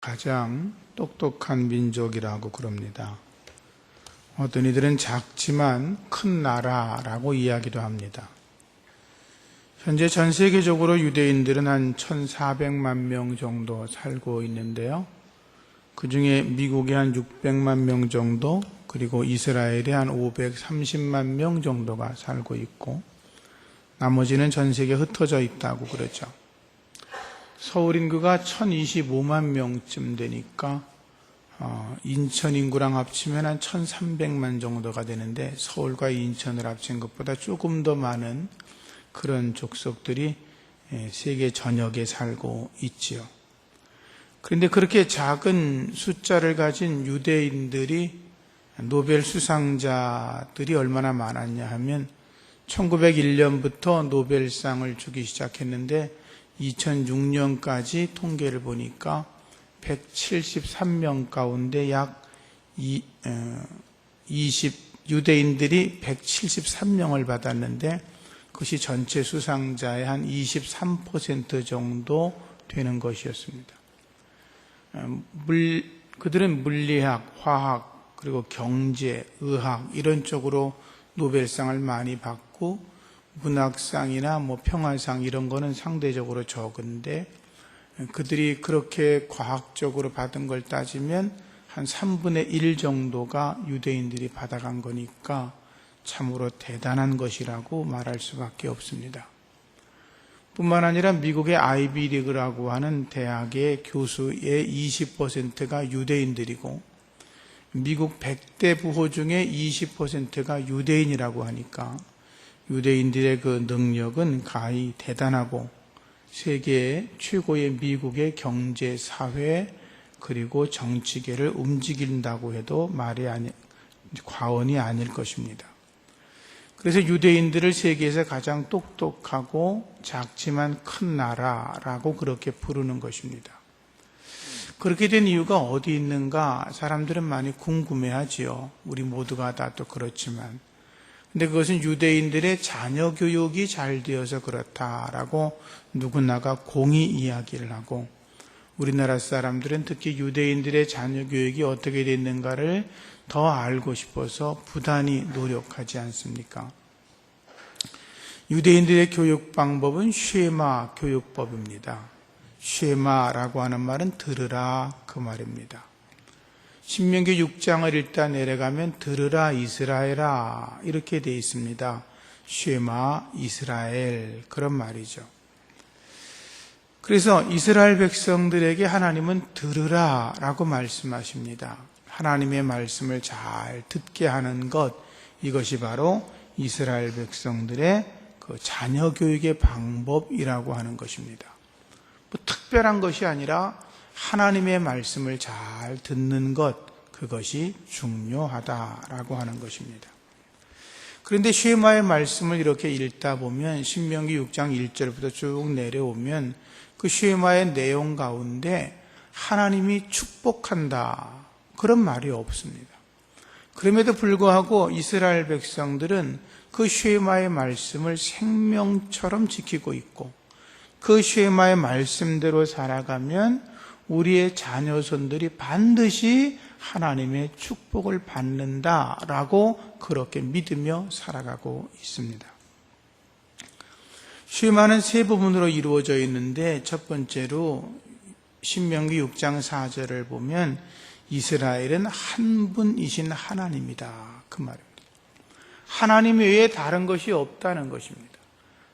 가장 똑똑한 민족이라고 그럽니다. 어떤 이들은 작지만 큰 나라라고 이야기도 합니다. 현재 전 세계적으로 유대인들은 한 1,400만 명 정도 살고 있는데요. 그 중에 미국에 한 600만 명 정도, 그리고 이스라엘에 한 530만 명 정도가 살고 있고, 나머지는 전 세계에 흩어져 있다고 그러죠. 서울 인구가 1,025만 명쯤 되니까 인천 인구랑 합치면 한 1,300만 정도가 되는데, 서울과 인천을 합친 것보다 조금 더 많은 그런 족속들이 세계 전역에 살고 있지요. 그런데 그렇게 작은 숫자를 가진 유대인들이 노벨 수상자들이 얼마나 많았냐 하면 1901년부터 노벨상을 주기 시작했는데 2006년까지 통계를 보니까 173명 가운데 약 유대인들이 173명을 받았는데, 그것이 전체 수상자의 한 23% 정도 되는 것이었습니다. 그들은 물리학, 화학, 그리고 경제, 의학 이런 쪽으로 노벨상을 많이 받고, 문학상이나 평화상 이런 거는 상대적으로 적은데, 그들이 그렇게 과학적으로 받은 걸 따지면 한 3분의 1 정도가 유대인들이 받아간 거니까 참으로 대단한 것이라고 말할 수밖에 없습니다. 뿐만 아니라 미국의 아이비리그라고 하는 대학의 교수의 20%가 유대인들이고, 미국 100대 부호 중에 20%가 유대인이라고 하니까 유대인들의 그 능력은 가히 대단하고, 세계 최고의 미국의 경제, 사회, 그리고 정치계를 움직인다고 해도 과언이 아닐 것입니다. 그래서 유대인들을 세계에서 가장 똑똑하고 작지만 큰 나라라고 그렇게 부르는 것입니다. 그렇게 된 이유가 어디 있는가 사람들은 많이 궁금해하지요. 우리 모두가 다 또 그렇지만. 근데 그것은 유대인들의 자녀 교육이 잘 되어서 그렇다라고 누구나가 공히 이야기를 하고, 우리나라 사람들은 특히 유대인들의 자녀 교육이 어떻게 됐는가를 더 알고 싶어서 부단히 노력하지 않습니까? 유대인들의 교육 방법은 쉐마 교육법입니다. 쉐마라고 하는 말은 들으라 그 말입니다. 신명기 6장을 일단 내려가면 들으라 이스라엘아 이렇게 되어 있습니다. 쉐마 이스라엘, 그런 말이죠. 그래서 이스라엘 백성들에게 하나님은 들으라 라고 말씀하십니다. 하나님의 말씀을 잘 듣게 하는 것, 이것이 바로 이스라엘 백성들의 그 자녀 교육의 방법이라고 하는 것입니다. 특별한 것이 아니라 하나님의 말씀을 잘 듣는 것, 그것이 중요하다라고 하는 것입니다. 그런데 쉐마의 말씀을 이렇게 읽다 보면 신명기 6장 1절부터 쭉 내려오면 그 쉐마의 내용 가운데 하나님이 축복한다, 그런 말이 없습니다. 그럼에도 불구하고 이스라엘 백성들은 그 쉐마의 말씀을 생명처럼 지키고 있고, 그 쉐마의 말씀대로 살아가면 우리의 자녀손들이 반드시 하나님의 축복을 받는다라고 그렇게 믿으며 살아가고 있습니다. 쉐마는 세 부분으로 이루어져 있는데, 첫 번째로 신명기 6장 4절을 보면 이스라엘은 한 분이신 하나님이다, 그 말입니다. 하나님 외에 다른 것이 없다는 것입니다.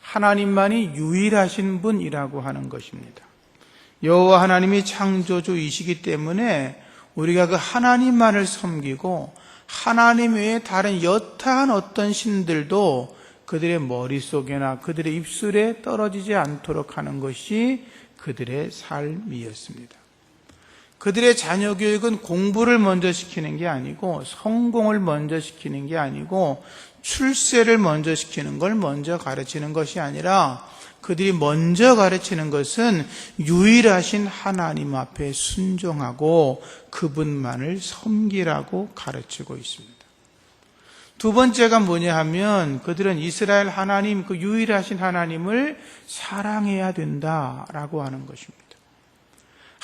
하나님만이 유일하신 분이라고 하는 것입니다. 여호와 하나님이 창조주이시기 때문에 우리가 그 하나님만을 섬기고, 하나님 외에 다른 여타한 어떤 신들도 그들의 머릿속에나 그들의 입술에 떨어지지 않도록 하는 것이 그들의 삶이었습니다. 그들의 자녀 교육은 공부를 먼저 시키는 게 아니고, 성공을 먼저 시키는 게 아니고, 출세를 먼저 시키는 걸 먼저 가르치는 것이 아니라, 그들이 먼저 가르치는 것은 유일하신 하나님 앞에 순종하고 그분만을 섬기라고 가르치고 있습니다. 두 번째가 뭐냐 하면, 그들은 이스라엘 하나님, 그 유일하신 하나님을 사랑해야 된다라고 하는 것입니다.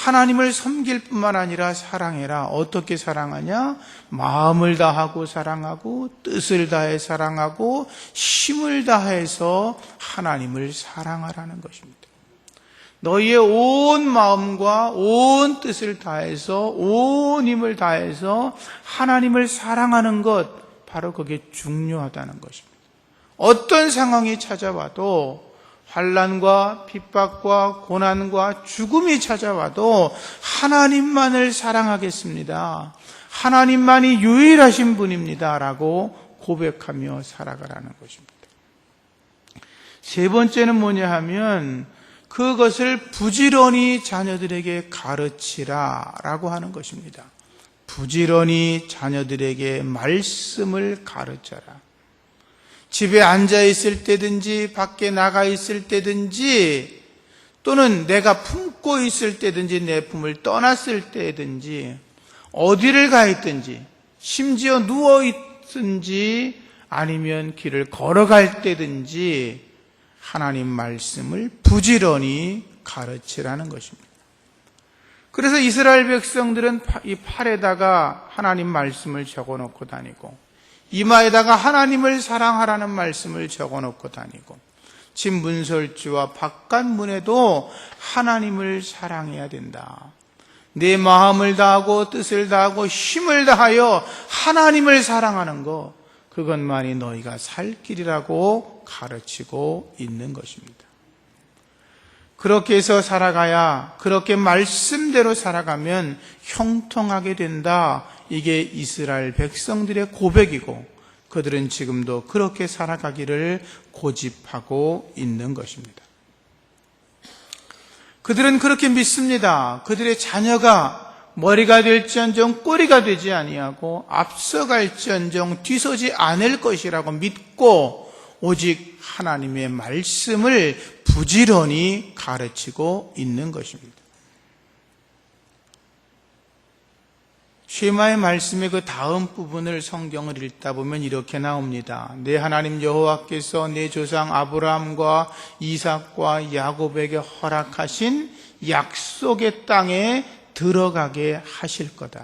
하나님을 섬길 뿐만 아니라 사랑해라. 어떻게 사랑하냐? 마음을 다하고 사랑하고 뜻을 다해 사랑하고 힘을 다해서 하나님을 사랑하라는 것입니다. 너희의 온 마음과 온 뜻을 다해서 온 힘을 다해서 하나님을 사랑하는 것, 바로 그게 중요하다는 것입니다. 어떤 상황이 찾아와도, 환난과 핍박과 고난과 죽음이 찾아와도 하나님만을 사랑하겠습니다. 하나님만이 유일하신 분입니다. 라고 고백하며 살아가라는 것입니다. 세 번째는 뭐냐 하면 그것을 부지런히 자녀들에게 가르치라 라고 하는 것입니다. 부지런히 자녀들에게 말씀을 가르쳐라. 집에 앉아 있을 때든지 밖에 나가 있을 때든지 또는 내가 품고 있을 때든지 내 품을 떠났을 때든지 어디를 가 있든지 심지어 누워 있든지 아니면 길을 걸어갈 때든지 하나님 말씀을 부지런히 가르치라는 것입니다. 그래서 이스라엘 백성들은 이 팔에다가 하나님 말씀을 적어놓고 다니고 이마에다가 하나님을 사랑하라는 말씀을 적어놓고 다니고 집 문설주와 바깥문에도 하나님을 사랑해야 된다. 내 마음을 다하고 뜻을 다하고 힘을 다하여 하나님을 사랑하는 것, 그것만이 너희가 살 길이라고 가르치고 있는 것입니다. 그렇게 해서 살아가야, 그렇게 말씀대로 살아가면 형통하게 된다. 이게 이스라엘 백성들의 고백이고 그들은 지금도 그렇게 살아가기를 고집하고 있는 것입니다. 그들은 그렇게 믿습니다. 그들의 자녀가 머리가 될지언정 꼬리가 되지 아니하고 앞서갈지언정 뒤서지 않을 것이라고 믿고 오직 하나님의 말씀을 부지런히 가르치고 있는 것입니다. 쉐마의 말씀의 그 다음 부분을 성경을 읽다 보면 이렇게 나옵니다. 내 하나님 여호와께서 내 조상 아브라함과 이삭과 야곱에게 허락하신 약속의 땅에 들어가게 하실 거다.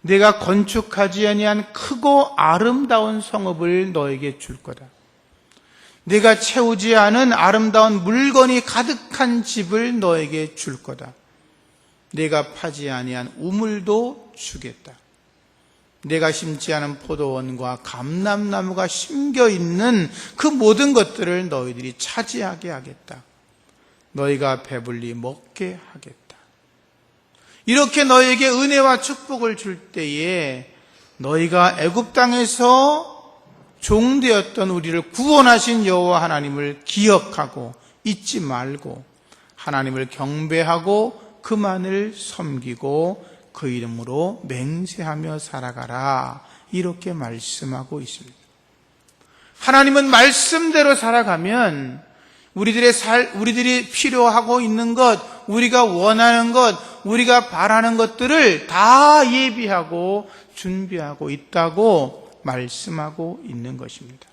내가 건축하지 아니한 크고 아름다운 성읍을 너에게 줄 거다. 내가 채우지 않은 아름다운 물건이 가득한 집을 너에게 줄 거다. 내가 파지 아니한 우물도 주겠다. 내가 심지 않은 포도원과 감람나무가 심겨 있는 그 모든 것들을 너희들이 차지하게 하겠다. 너희가 배불리 먹게 하겠다. 이렇게 너희에게 은혜와 축복을 줄 때에 너희가 애굽 땅에서 종되었던 우리를 구원하신 여호와 하나님을 기억하고 잊지 말고 하나님을 경배하고 그만을 섬기고 그 이름으로 맹세하며 살아가라. 이렇게 말씀하고 있습니다. 하나님은 말씀대로 살아가면 우리들이 필요하고 있는 것, 우리가 원하는 것, 우리가 바라는 것들을 다 예비하고 준비하고 있다고 말씀하고 있는 것입니다.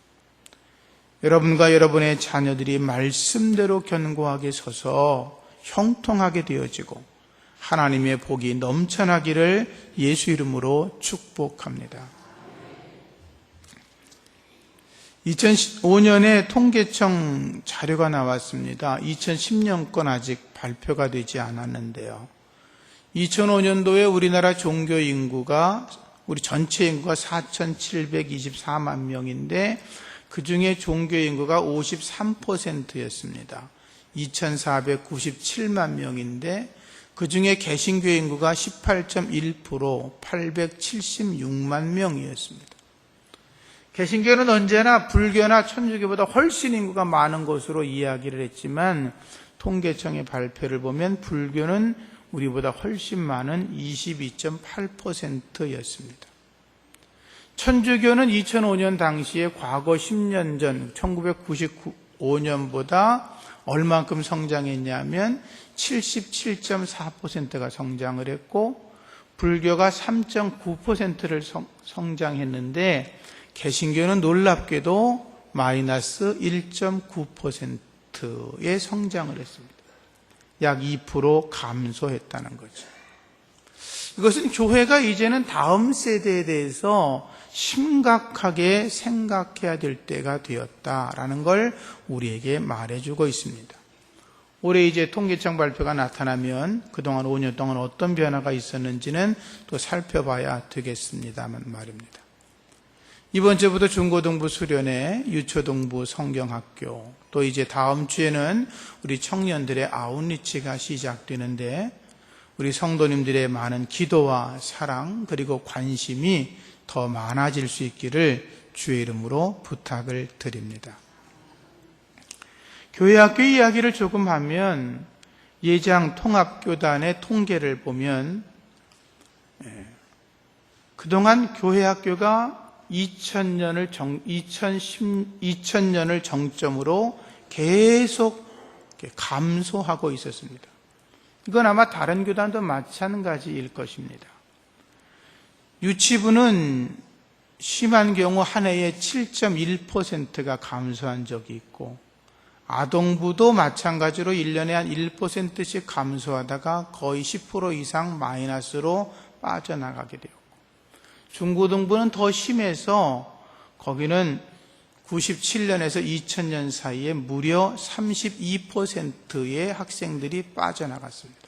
여러분과 여러분의 자녀들이 말씀대로 견고하게 서서 형통하게 되어지고 하나님의 복이 넘쳐나기를 예수 이름으로 축복합니다. 2005년에 통계청 자료가 나왔습니다. 2010년 건 아직 발표가 되지 않았는데요. 2005년도에 우리나라 종교 인구가, 우리 전체 인구가 4,724만 명인데 그 중에 종교 인구가 53%였습니다. 2,497만 명인데 그 중에 개신교 인구가 18.1%, 876만 명이었습니다. 개신교는 언제나 불교나 천주교보다 훨씬 인구가 많은 것으로 이야기를 했지만 통계청의 발표를 보면 불교는 우리보다 훨씬 많은 22.8%였습니다. 천주교는 2005년 당시에 과거 10년 전 1995년보다 얼만큼 성장했냐면 77.4%가 성장을 했고 불교가 3.9%를 성장했는데 개신교는 놀랍게도 마이너스 1.9%의 성장을 했습니다. 약 2% 감소했다는 거죠. 이것은 교회가 이제는 다음 세대에 대해서 심각하게 생각해야 될 때가 되었다라는 걸 우리에게 말해주고 있습니다. 올해 이제 통계청 발표가 나타나면 그동안 5년 동안 어떤 변화가 있었는지는 또 살펴봐야 되겠습니다만 말입니다. 이번 주부터 중고등부 수련회, 유초등부 성경학교, 또 이제 다음 주에는 우리 청년들의 아웃리치가 시작되는데 우리 성도님들의 많은 기도와 사랑 그리고 관심이 더 많아질 수 있기를 주의 이름으로 부탁을 드립니다. 교회학교 이야기를 조금 하면 예장 통합교단의 통계를 보면 그동안 교회학교가 2000년을 정점으로 계속 감소하고 있었습니다. 이건 아마 다른 교단도 마찬가지일 것입니다. 유치부는 심한 경우 한 해에 7.1%가 감소한 적이 있고 아동부도 마찬가지로 1년에 한 1%씩 감소하다가 거의 10% 이상 마이너스로 빠져나가게 되었고 중고등부는 더 심해서 거기는 97년에서 2000년 사이에 무려 32%의 학생들이 빠져나갔습니다.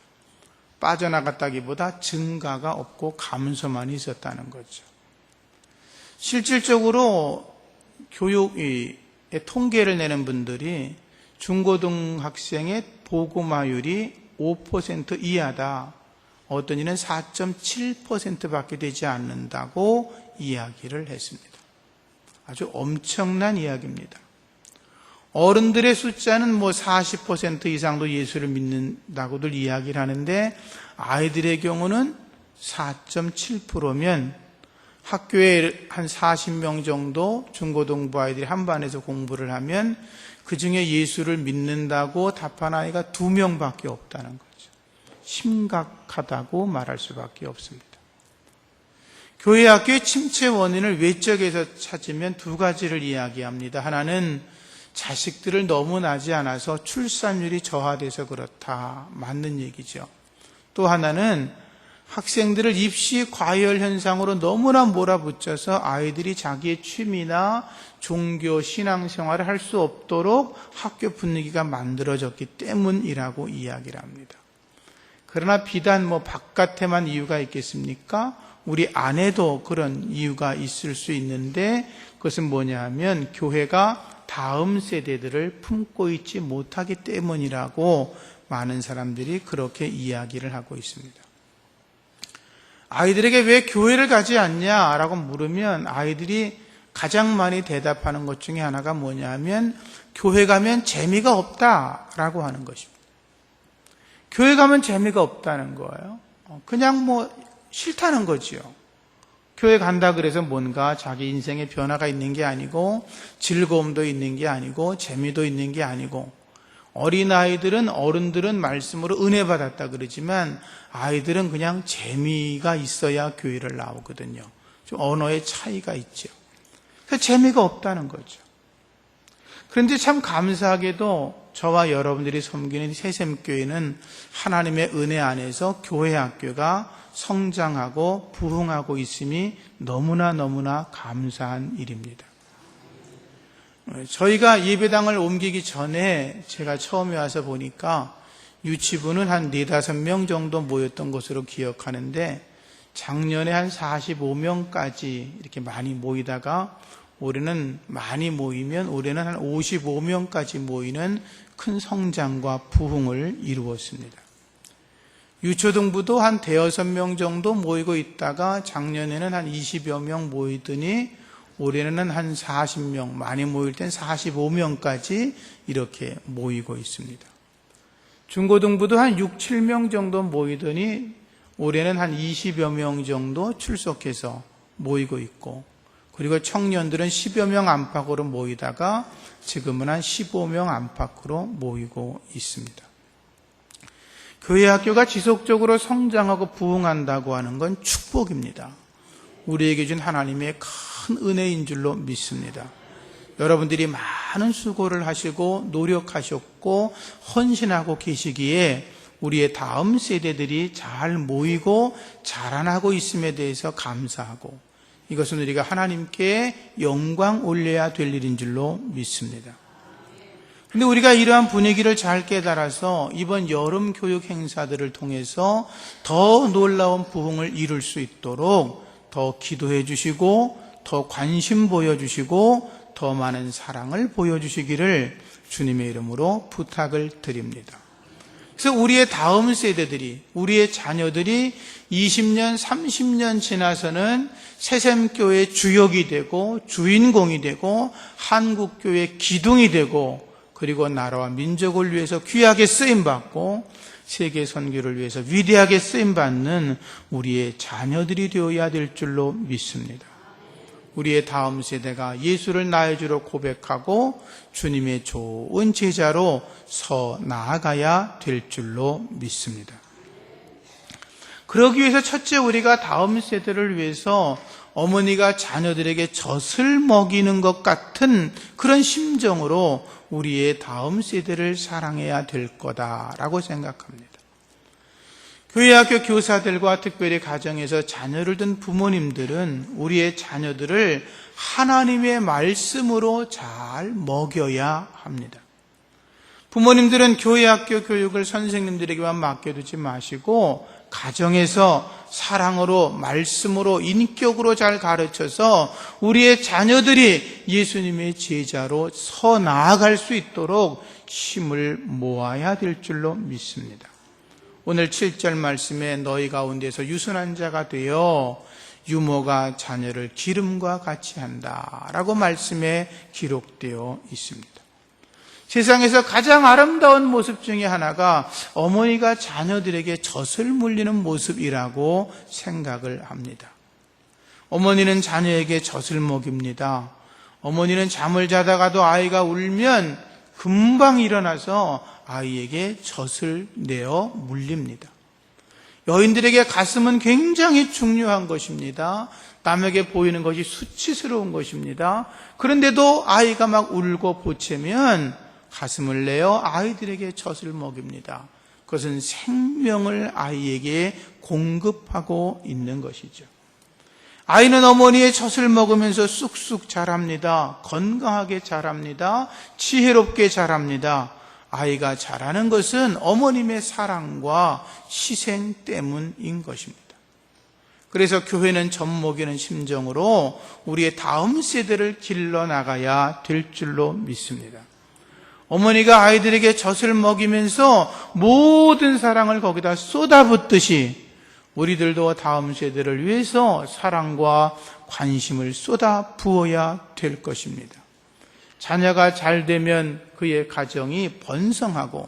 빠져나갔다기보다 증가가 없고 감소만 있었다는 거죠. 실질적으로 교육의 통계를 내는 분들이 중고등학생의 보고마율이 5% 이하다. 어떤 이는 4.7%밖에 되지 않는다고 이야기를 했습니다. 아주 엄청난 이야기입니다. 어른들의 숫자는 40% 이상도 예수를 믿는다고들 이야기를 하는데 아이들의 경우는 4.7%면 학교에 한 40명 정도 중고등부 아이들이 한 반에서 공부를 하면 그 중에 예수를 믿는다고 답한 아이가 2명밖에 없다는 거죠. 심각하다고 말할 수밖에 없습니다. 교회 학교의 침체 원인을 외적에서 찾으면 두 가지를 이야기합니다. 하나는 자식들을 너무 낳지 않아서 출산율이 저하돼서 그렇다. 맞는 얘기죠. 또 하나는 학생들을 입시 과열 현상으로 너무나 몰아붙여서 아이들이 자기의 취미나 종교, 신앙생활을 할 수 없도록 학교 분위기가 만들어졌기 때문이라고 이야기를 합니다. 그러나 비단 바깥에만 이유가 있겠습니까? 우리 안에도 그런 이유가 있을 수 있는데 그것은 뭐냐 하면 교회가 다음 세대들을 품고 있지 못하기 때문이라고 많은 사람들이 그렇게 이야기를 하고 있습니다. 아이들에게 왜 교회를 가지 않냐라고 물으면 아이들이 가장 많이 대답하는 것 중에 하나가 뭐냐 하면 교회 가면 재미가 없다라고 하는 것입니다. 교회 가면 재미가 없다는 거예요. 그냥 싫다는 거지요. 교회 간다 그래서 뭔가 자기 인생에 변화가 있는 게 아니고 즐거움도 있는 게 아니고 재미도 있는 게 아니고 어린아이들은 어른들은 말씀으로 은혜 받았다 그러지만 아이들은 그냥 재미가 있어야 교회를 나오거든요. 좀 언어의 차이가 있죠. 그래서 재미가 없다는 거죠. 그런데 참 감사하게도 저와 여러분들이 섬기는 새샘교회는 하나님의 은혜 안에서 교회 학교가 성장하고 부흥하고 있음이 너무나 감사한 일입니다. 저희가 예배당을 옮기기 전에 제가 처음에 와서 보니까 유치부는 한 4-5명 정도 모였던 것으로 기억하는데 작년에 한 45명까지 이렇게 많이 모이다가 올해는 많이 모이면 올해는 한 55명까지 모이는 큰 성장과 부흥을 이루었습니다. 유초등부도 한 5-6명 정도 모이고 있다가 작년에는 한 20여 명 모이더니 올해는 한 40명, 많이 모일 땐 45명까지 이렇게 모이고 있습니다. 중고등부도 한 6-7명 정도 모이더니 올해는 한 20여 명 정도 출석해서 모이고 있고 그리고 청년들은 10여 명 안팎으로 모이다가 지금은 한 15명 안팎으로 모이고 있습니다. 교회 학교가 지속적으로 성장하고 부흥한다고 하는 건 축복입니다. 우리에게 준 하나님의 큰 은혜인 줄로 믿습니다. 여러분들이 많은 수고를 하시고 노력하셨고 헌신하고 계시기에 우리의 다음 세대들이 잘 모이고 자라나고 있음에 대해서 감사하고, 이것은 우리가 하나님께 영광 올려야 될 일인 줄로 믿습니다. 근데 우리가 이러한 분위기를 잘 깨달아서 이번 여름 교육 행사들을 통해서 더 놀라운 부흥을 이룰 수 있도록 더 기도해 주시고, 더 관심 보여주시고, 더 많은 사랑을 보여주시기를 주님의 이름으로 부탁을 드립니다. 그래서 우리의 다음 세대들이, 우리의 자녀들이 20년, 30년 지나서는 새샘교회의 주역이 되고 주인공이 되고 한국교회의 기둥이 되고, 그리고 나라와 민족을 위해서 귀하게 쓰임받고 세계 선교를 위해서 위대하게 쓰임받는 우리의 자녀들이 되어야 될 줄로 믿습니다. 우리의 다음 세대가 예수를 나의 주로 고백하고 주님의 좋은 제자로 서 나아가야 될 줄로 믿습니다. 그러기 위해서 첫째, 우리가 다음 세대를 위해서 어머니가 자녀들에게 젖을 먹이는 것 같은 그런 심정으로 우리의 다음 세대를 사랑해야 될 거다라고 생각합니다. 교회학교 교사들과 특별히 가정에서 자녀를 둔 부모님들은 우리의 자녀들을 하나님의 말씀으로 잘 먹여야 합니다. 부모님들은 교회학교 교육을 선생님들에게만 맡겨두지 마시고 가정에서 사랑으로, 말씀으로, 인격으로 잘 가르쳐서 우리의 자녀들이 예수님의 제자로 서 나아갈 수 있도록 힘을 모아야 될 줄로 믿습니다. 오늘 7절 말씀에 너희 가운데서 유순한 자가 되어 유모가 자녀를 기름과 같이 한다 라고 말씀에 기록되어 있습니다. 세상에서 가장 아름다운 모습 중에 하나가 어머니가 자녀들에게 젖을 물리는 모습이라고 생각을 합니다. 어머니는 자녀에게 젖을 먹입니다. 어머니는 잠을 자다가도 아이가 울면 금방 일어나서 아이에게 젖을 내어 물립니다. 여인들에게 가슴은 굉장히 중요한 것입니다. 남에게 보이는 것이 수치스러운 것입니다. 그런데도 아이가 막 울고 보채면 가슴을 내어 아이들에게 젖을 먹입니다. 그것은 생명을 아이에게 공급하고 있는 것이죠. 아이는 어머니의 젖을 먹으면서 쑥쑥 자랍니다. 건강하게 자랍니다. 지혜롭게 자랍니다. 아이가 자라는 것은 어머님의 사랑과 희생 때문인 것입니다. 그래서 교회는 젖 먹이는 심정으로 우리의 다음 세대를 길러나가야 될 줄로 믿습니다. 어머니가 아이들에게 젖을 먹이면서 모든 사랑을 거기다 쏟아붓듯이 우리들도 다음 세대를 위해서 사랑과 관심을 쏟아 부어야 될 것입니다. 자녀가 잘 되면 그의 가정이 번성하고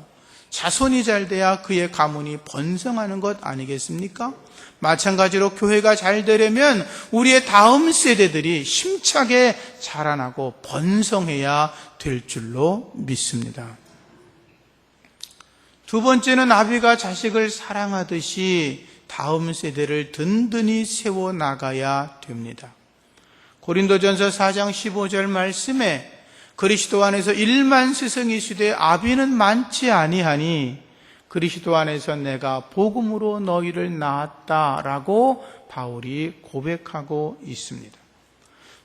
자손이 잘 돼야 그의 가문이 번성하는 것 아니겠습니까? 마찬가지로 교회가 잘 되려면 우리의 다음 세대들이 힘차게 자라나고 번성해야 될 줄로 믿습니다. 두 번째는 아비가 자식을 사랑하듯이 다음 세대를 든든히 세워나가야 됩니다. 고린도전서 4장 15절 말씀에 그리스도 안에서 1만 스승이 있으되 아비는 많지 아니하니 그리스도 안에서 내가 복음으로 너희를 낳았다라고 바울이 고백하고 있습니다.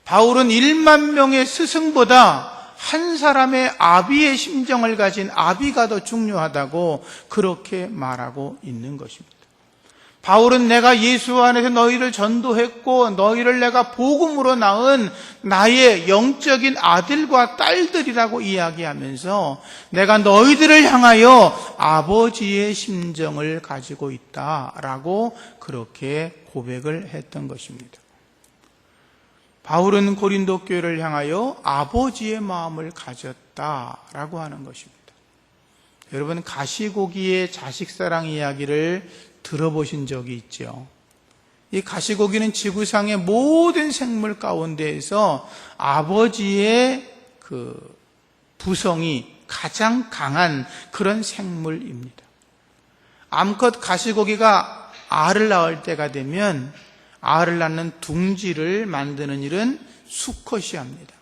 바울은 1만 명의 스승보다 한 사람의 아비의 심정을 가진 아비가 더 중요하다고 그렇게 말하고 있는 것입니다. 바울은 내가 예수 안에서 너희를 전도했고 너희를 내가 복음으로 낳은 나의 영적인 아들과 딸들이라고 이야기하면서 내가 너희들을 향하여 아버지의 심정을 가지고 있다라고 그렇게 고백을 했던 것입니다. 바울은 고린도 교회를 향하여 아버지의 마음을 가졌다라고 하는 것입니다. 여러분, 가시고기의 자식사랑 이야기를 들어보신 적이 있죠. 이 가시고기는 지구상의 모든 생물 가운데에서 아버지의 그 부성이 가장 강한 그런 생물입니다. 암컷 가시고기가 알을 낳을 때가 되면 알을 낳는 둥지를 만드는 일은 수컷이 합니다.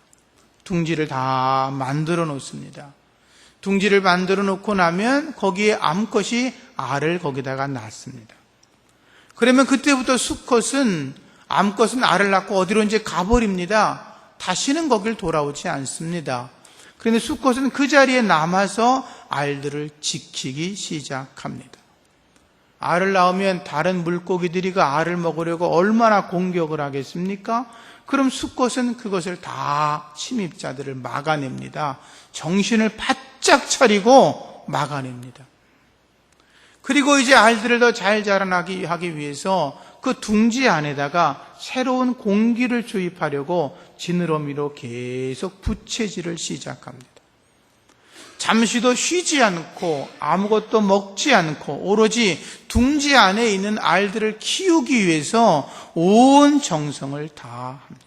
둥지를 다 만들어 놓습니다. 둥지를 만들어 놓고 나면 거기에 암컷이 알을 거기다가 낳습니다. 그러면 그때부터 수컷은 암컷은 알을 낳고 어디로 이제 가버립니다. 다시는 거길 돌아오지 않습니다. 그런데 수컷은 그 자리에 남아서 알들을 지키기 시작합니다. 알을 낳으면 다른 물고기들이 그 알을 먹으려고 얼마나 공격을 하겠습니까? 그럼 수컷은 그것을 다 침입자들을 막아냅니다. 정신을 바짝 차리고 막아냅니다. 그리고 이제 알들을 더 잘 자라나게 하기 위해서 그 둥지 안에다가 새로운 공기를 주입하려고 지느러미로 계속 부채질을 시작합니다. 잠시도 쉬지 않고 아무것도 먹지 않고 오로지 둥지 안에 있는 알들을 키우기 위해서 온 정성을 다합니다.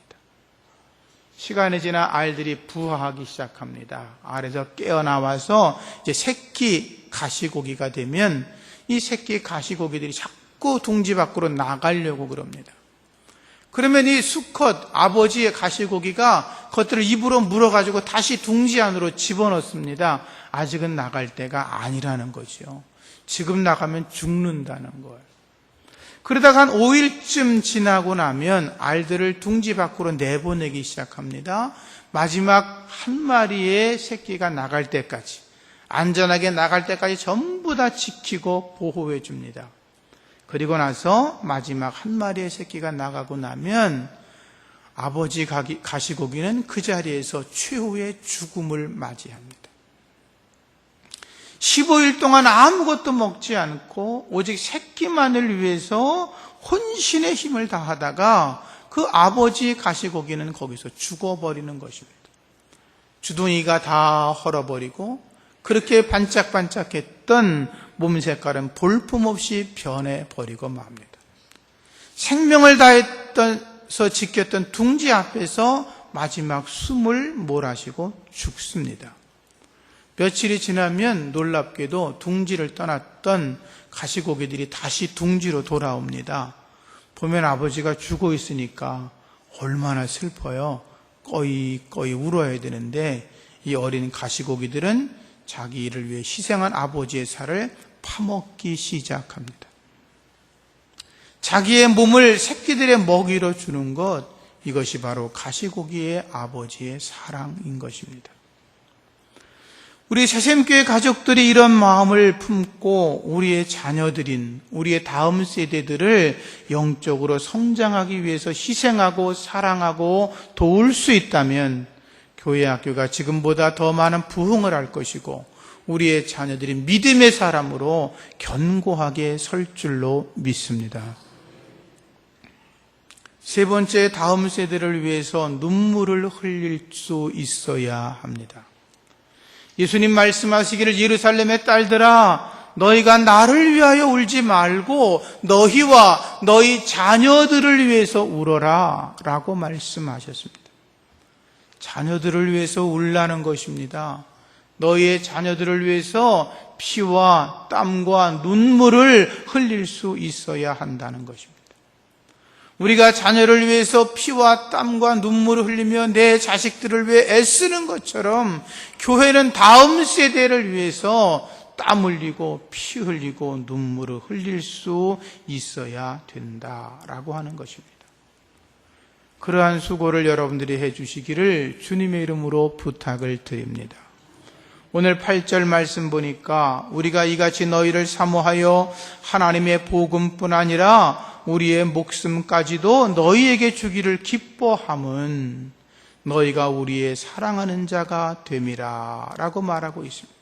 시간이 지나 알들이 부화하기 시작합니다. 알에서 깨어나와서 이제 새끼 가시고기가 되면 이 새끼 가시고기들이 자꾸 둥지 밖으로 나가려고 그럽니다. 그러면 이 수컷 아버지의 가시고기가 그것들을 입으로 물어가지고 다시 둥지 안으로 집어넣습니다. 아직은 나갈 때가 아니라는 거죠. 지금 나가면 죽는다는 거예요. 그러다가 한 5일쯤 지나고 나면 알들을 둥지 밖으로 내보내기 시작합니다. 마지막 한 마리의 새끼가 나갈 때까지, 안전하게 나갈 때까지 전부 다 지키고 보호해 줍니다. 그리고 나서 마지막 한 마리의 새끼가 나가고 나면 아버지 가시고기는 그 자리에서 최후의 죽음을 맞이합니다. 15일 동안 아무것도 먹지 않고 오직 새끼만을 위해서 혼신의 힘을 다하다가 그 아버지 가시고기는 거기서 죽어버리는 것입니다. 주둥이가 다 헐어버리고 그렇게 반짝반짝했던 몸 색깔은 볼품없이 변해버리고 맙니다. 생명을 다해서 지켰던 둥지 앞에서 마지막 숨을 몰아쉬고 죽습니다. 며칠이 지나면 놀랍게도 둥지를 떠났던 가시고기들이 다시 둥지로 돌아옵니다. 보면 아버지가 죽어 있으니까 얼마나 슬퍼요. 꺼이 울어야 되는데 이 어린 가시고기들은 자기 일을 위해 희생한 아버지의 살을 파먹기 시작합니다. 자기의 몸을 새끼들의 먹이로 주는 것, 이것이 바로 가시고기의 아버지의 사랑인 것입니다. 우리 새샘교회 가족들이 이런 마음을 품고 우리의 자녀들인 우리의 다음 세대들을 영적으로 성장하기 위해서 희생하고 사랑하고 도울 수 있다면 교회 학교가 지금보다 더 많은 부흥을 할 것이고 우리의 자녀들이 믿음의 사람으로 견고하게 설 줄로 믿습니다. 세 번째, 다음 세대를 위해서 눈물을 흘릴 수 있어야 합니다. 예수님 말씀하시기를 예루살렘의 딸들아 너희가 나를 위하여 울지 말고 너희와 너희 자녀들을 위해서 울어라 라고 말씀하셨습니다. 자녀들을 위해서 울라는 것입니다. 너희의 자녀들을 위해서 피와 땀과 눈물을 흘릴 수 있어야 한다는 것입니다. 우리가 자녀를 위해서 피와 땀과 눈물을 흘리며 내 자식들을 위해 애쓰는 것처럼 교회는 다음 세대를 위해서 땀 흘리고 피 흘리고 눈물을 흘릴 수 있어야 된다라고 하는 것입니다. 그러한 수고를 여러분들이 해주시기를 주님의 이름으로 부탁을 드립니다. 오늘 8절 말씀 보니까 우리가 이같이 너희를 사모하여 하나님의 복음뿐 아니라 우리의 목숨까지도 너희에게 주기를 기뻐함은 너희가 우리의 사랑하는 자가 됨이라 라고 말하고 있습니다.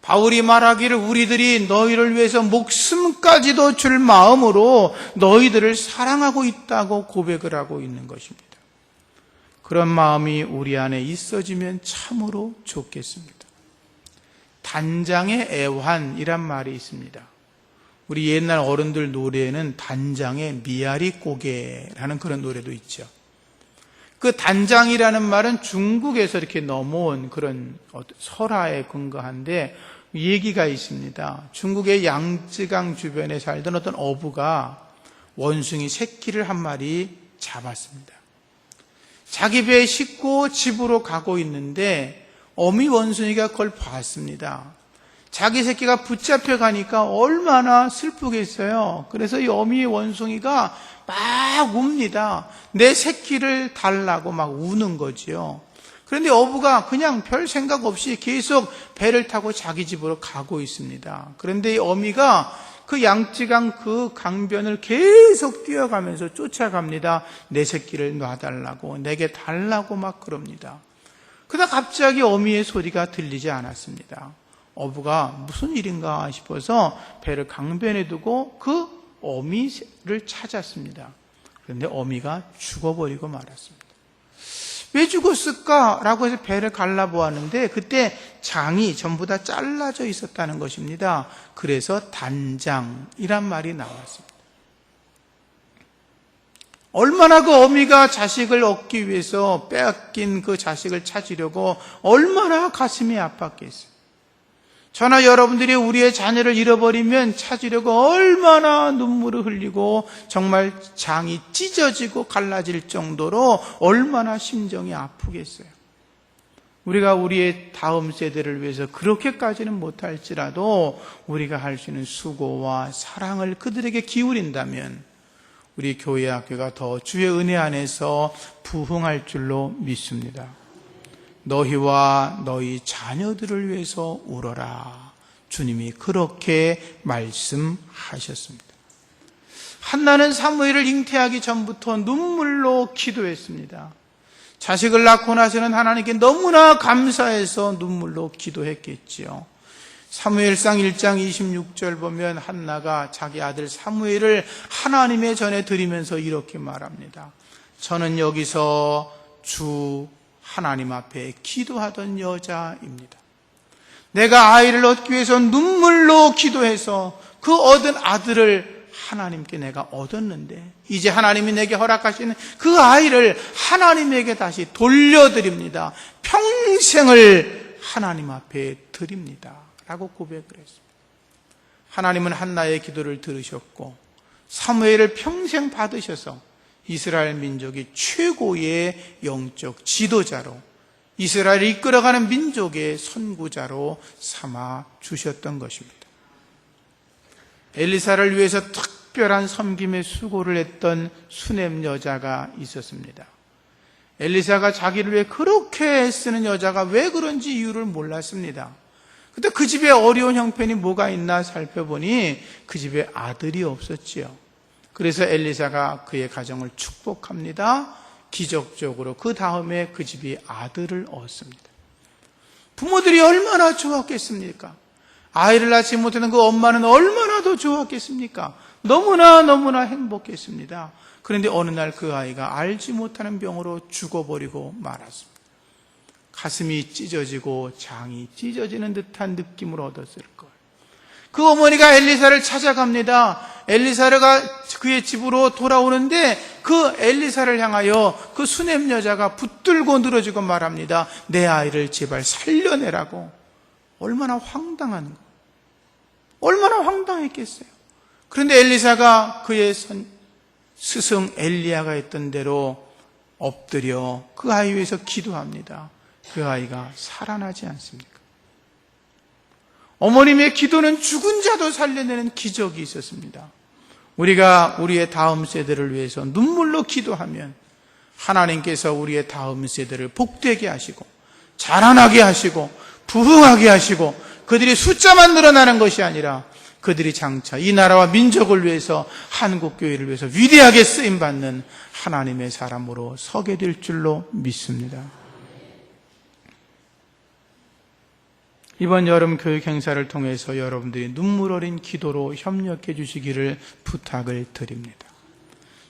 바울이 말하기를 우리들이 너희를 위해서 목숨까지도 줄 마음으로 너희들을 사랑하고 있다고 고백을 하고 있는 것입니다. 그런 마음이 우리 안에 있어지면 참으로 좋겠습니다. 단장의 애환이란 말이 있습니다. 우리 옛날 어른들 노래에는 단장의 미아리 고개라는 그런 노래도 있죠. 그 단장이라는 말은 중국에서 이렇게 넘어온 그런 설화에 근거한데 얘기가 있습니다. 중국의 양쯔강 주변에 살던 어떤 어부가 원숭이 새끼를 한 마리 잡았습니다. 자기 배에 싣고 집으로 가고 있는데 어미 원숭이가 그걸 봤습니다. 자기 새끼가 붙잡혀 가니까 얼마나 슬프겠어요. 그래서 이 어미 원숭이가 막 웁니다. 내 새끼를 달라고 막 우는 거지요. 그런데 어부가 그냥 별 생각 없이 계속 배를 타고 자기 집으로 가고 있습니다. 그런데 이 어미가 그 양쯔강 그 강변을 계속 뛰어가면서 쫓아갑니다. 내 새끼를 놔달라고, 내게 달라고 막 그럽니다. 그러다 갑자기 어미의 소리가 들리지 않았습니다. 어부가 무슨 일인가 싶어서 배를 강변에 두고 그 어미를 찾았습니다. 그런데 어미가 죽어버리고 말았습니다. 왜 죽었을까라고 해서 배를 갈라보았는데 그때 장이 전부 다 잘라져 있었다는 것입니다. 그래서 단장이란 말이 나왔습니다. 얼마나 그 어미가 자식을 얻기 위해서 빼앗긴 그 자식을 찾으려고 얼마나 가슴이 아팠겠어요. 저나 여러분들이 우리의 자녀를 잃어버리면 찾으려고 얼마나 눈물을 흘리고 정말 장이 찢어지고 갈라질 정도로 얼마나 심정이 아프겠어요. 우리가 우리의 다음 세대를 위해서 그렇게까지는 못할지라도 우리가 할 수 있는 수고와 사랑을 그들에게 기울인다면 우리 교회 학교가 더 주의 은혜 안에서 부흥할 줄로 믿습니다. 너희와 너희 자녀들을 위해서 울어라. 주님이 그렇게 말씀하셨습니다. 한나는 사무엘을 잉태하기 전부터 눈물로 기도했습니다. 자식을 낳고 나서는 하나님께 너무나 감사해서 눈물로 기도했겠지요. 사무엘상 1장 26절 보면 한나가 자기 아들 사무엘을 하나님의 전에 드리면서 이렇게 말합니다. 저는 여기서 주 하나님 앞에 기도하던 여자입니다. 내가 아이를 얻기 위해서 눈물로 기도해서 그 얻은 아들을 하나님께 내가 얻었는데 이제 하나님이 내게 허락하시는 그 아이를 하나님에게 다시 돌려드립니다. 평생을 하나님 앞에 드립니다. 라고 고백을 했습니다. 하나님은 한나의 기도를 들으셨고 사무엘을 평생 받으셔서 이스라엘 민족이 최고의 영적 지도자로 이스라엘을 이끌어가는 민족의 선구자로 삼아 주셨던 것입니다. 엘리사를 위해서 특별한 섬김의 수고를 했던 수넴 여자가 있었습니다. 엘리사가 자기를 위해 그렇게 애쓰는 여자가 왜 그런지 이유를 몰랐습니다. 근데 그 집에 어려운 형편이 뭐가 있나 살펴보니 그 집에 아들이 없었지요. 그래서 엘리사가 그의 가정을 축복합니다. 기적적으로 그 다음에 그 집이 아들을 얻습니다. 부모들이 얼마나 좋았겠습니까? 아이를 낳지 못하는 그 엄마는 얼마나 더 좋았겠습니까? 너무나 행복했습니다. 그런데 어느 날 그 아이가 알지 못하는 병으로 죽어버리고 말았습니다. 가슴이 찢어지고 장이 찢어지는 듯한 느낌을 얻었을 걸. 그 어머니가 엘리사를 찾아갑니다. 엘리사가 그의 집으로 돌아오는데 그 엘리사를 향하여 그 수넴 여자가 붙들고 늘어지고 말합니다. 내 아이를 제발 살려내라고. 얼마나 황당한 거. 얼마나 황당했겠어요. 그런데 엘리사가 그의 스승 엘리야가 했던 대로 엎드려 그 아이 위해서 기도합니다. 그 아이가 살아나지 않습니까? 어머님의 기도는 죽은 자도 살려내는 기적이 있었습니다. 우리가 우리의 다음 세대를 위해서 눈물로 기도하면 하나님께서 우리의 다음 세대를 복되게 하시고 자라나게 하시고 부흥하게 하시고 그들이 숫자만 늘어나는 것이 아니라 그들이 장차 이 나라와 민족을 위해서 한국교회를 위해서 위대하게 쓰임받는 하나님의 사람으로 서게 될 줄로 믿습니다. 이번 여름 교육 행사를 통해서 여러분들이 눈물 어린 기도로 협력해 주시기를 부탁을 드립니다.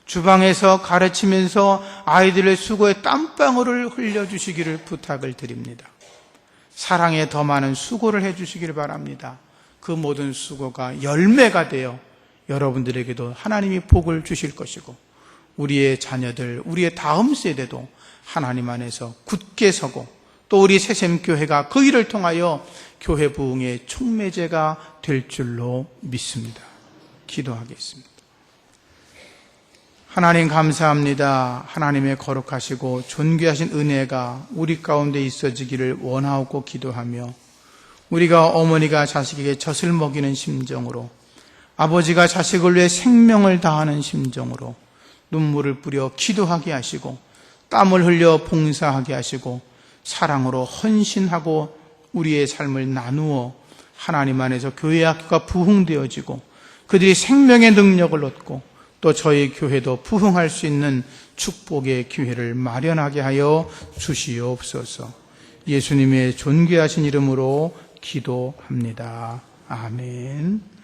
주방에서 가르치면서 아이들의 수고에 땀방울을 흘려주시기를 부탁을 드립니다. 사랑에 더 많은 수고를 해주시기를 바랍니다. 그 모든 수고가 열매가 되어 여러분들에게도 하나님이 복을 주실 것이고 우리의 자녀들, 우리의 다음 세대도 하나님 안에서 굳게 서고 또 우리 새샘교회가 그 일을 통하여 교회 부흥의 촉매제가 될 줄로 믿습니다. 기도하겠습니다. 하나님 감사합니다. 하나님의 거룩하시고 존귀하신 은혜가 우리 가운데 있어지기를 원하고 기도하며, 우리가 어머니가 자식에게 젖을 먹이는 심정으로, 아버지가 자식을 위해 생명을 다하는 심정으로 눈물을 뿌려 기도하게 하시고, 땀을 흘려 봉사하게 하시고, 사랑으로 헌신하고 우리의 삶을 나누어 하나님 안에서 교회 학교가 부흥되어지고 그들이 생명의 능력을 얻고 또 저희 교회도 부흥할 수 있는 축복의 기회를 마련하게 하여 주시옵소서. 예수님의 존귀하신 이름으로 기도합니다. 아멘.